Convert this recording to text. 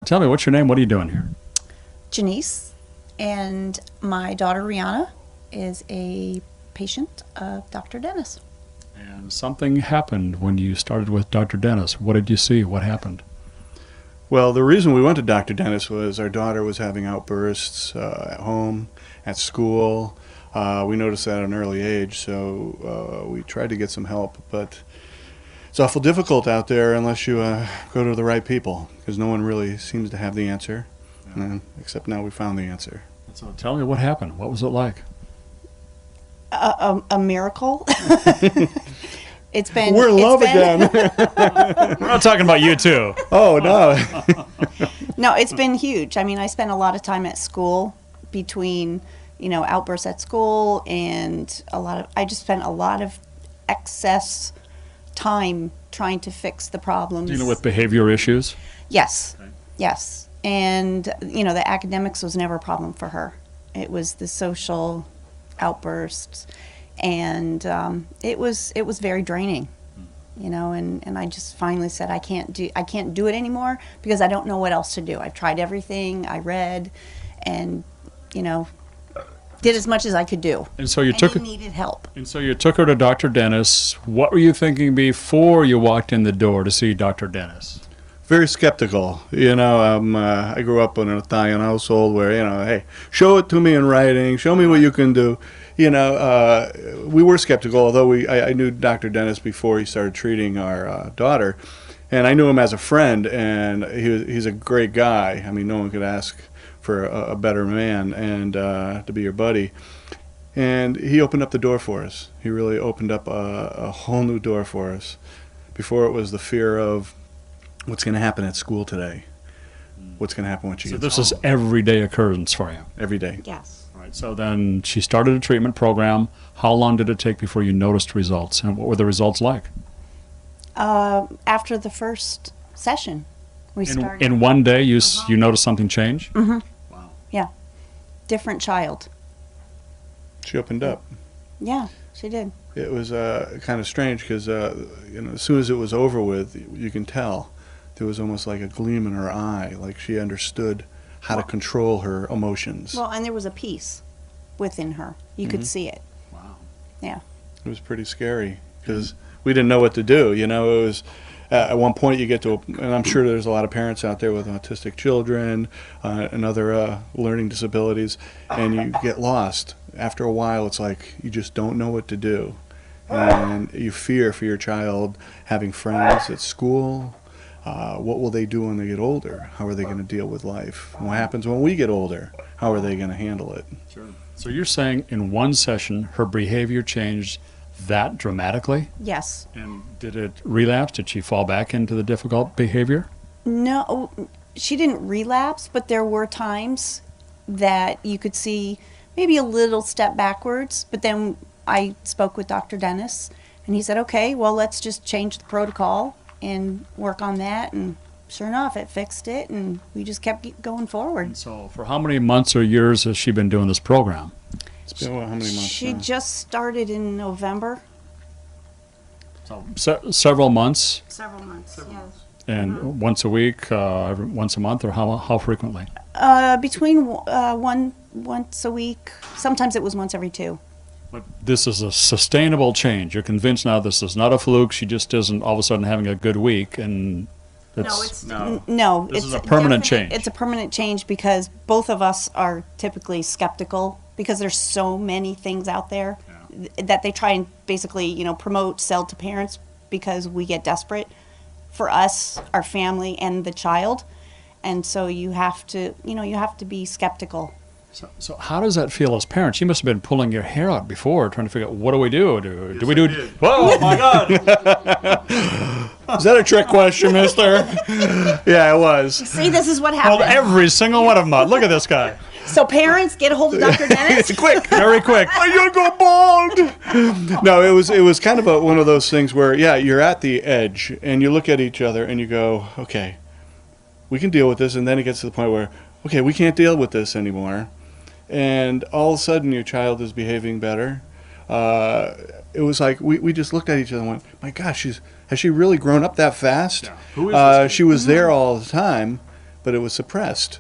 tell me, what's your name? What are you doing here? Janice, and my daughter Riana is a patient of Dr. Dennis. And something happened when you started with Dr. Dennis. What did you see? What happened? Well, the reason we went to Dr. Dennis was our daughter was having outbursts at home, at school. We noticed that at an early age, so we tried to get some help. But it's awful difficult out there unless you go to the right people, because no one really seems to have the answer. Except now we found the answer. So tell me what happened. What was it like? A miracle. It's been. We're in love again. We're not talking about you two. Oh, no. No, it's been huge. I mean, I spent a lot of time at school between, outbursts at school and I just spent a lot of excess time trying to fix the problems. Dealing with behavior issues? Yes. Okay. Yes. And, the academics was never a problem for her. It was the social outbursts. And it was very draining, and I just finally said I can't do it anymore because I don't know what else to do. I've tried everything. I read, and did as much as I could do. And so you needed help. And so you took her to Dr. Dennis. What were you thinking before you walked in the door to see Dr. Dennis? Very skeptical. I grew up in an Italian household where, hey, show it to me in writing, show me what you can do. We were skeptical, although I knew Dr. Dennis before he started treating our daughter, and I knew him as a friend, and he's a great guy. I mean, no one could ask for a better man and to be your buddy. And he opened up the door for us. He really opened up a whole new door for us. Before it was the fear of what's going to happen at school today, what's going to happen when she gets home. So this is everyday occurrence for you? Every day. Yes. So then she started a treatment program. How long did it take before you noticed results, and what were the results like? After the first session, we started. In one day, you noticed something change? Mm-hmm. Wow. Yeah. Different child. She opened up. Yeah, she did. It was kind of strange because as soon as it was over with, you can tell there was almost like a gleam in her eye, like she understood how to control her emotions. Well, and there was a peace within her. You could see it. Wow. Yeah. It was pretty scary because we didn't know what to do. It was at one point you get to, and I'm sure there's a lot of parents out there with autistic children and other learning disabilities, and you get lost. After a while, it's like you just don't know what to do. And you fear for your child having friends at school. What will they do when they get older? How are they going to deal with life? And what happens when we get older? How are they going to handle it? Sure. So you're saying in one session her behavior changed that dramatically? Yes. And did it relapse? Did she fall back into the difficult behavior? No, she didn't relapse, but there were times that you could see maybe a little step backwards. But then I spoke with Dr. Dennis, and he said, okay, well, let's just change the protocol and work on that. And sure enough, it fixed it, and we just kept going forward. And so for how many months or years has she been doing this program? It's been, how many months She now? just started in November. So several months, Several months, yes. and once a week, once a month, or how frequently? Between once a week. Sometimes it was once every 2. But this is a sustainable change. You're convinced now this is not a fluke. She just isn't all of a sudden having a good week, and No, This it's is a permanent definite- change. It's a permanent change because both of us are typically skeptical because there's so many things out there that they try and basically, promote, sell to parents because we get desperate for us, our family, and the child. And so you have to be skeptical. So how does that feel as parents? You must have been pulling your hair out before, trying to figure out, what do we do? Do we do? Whoa, my God! Is that a trick question, mister? Yeah, it was. See, this is what Well, happens. every single one of them. Look at this guy. So parents, get a hold of Dr. Dennis. Quick. Very quick. You'll go bald. No, it was kind of one of those things where, you're at the edge, and you look at each other, and you go, okay, we can deal with this, and then it gets to the point where, okay, we can't deal with this anymore. And all of a sudden your child is behaving better. It was like we just looked at each other and went, my gosh, has she really grown up that fast? Yeah. Who is this kid? She was there all the time, but it was suppressed.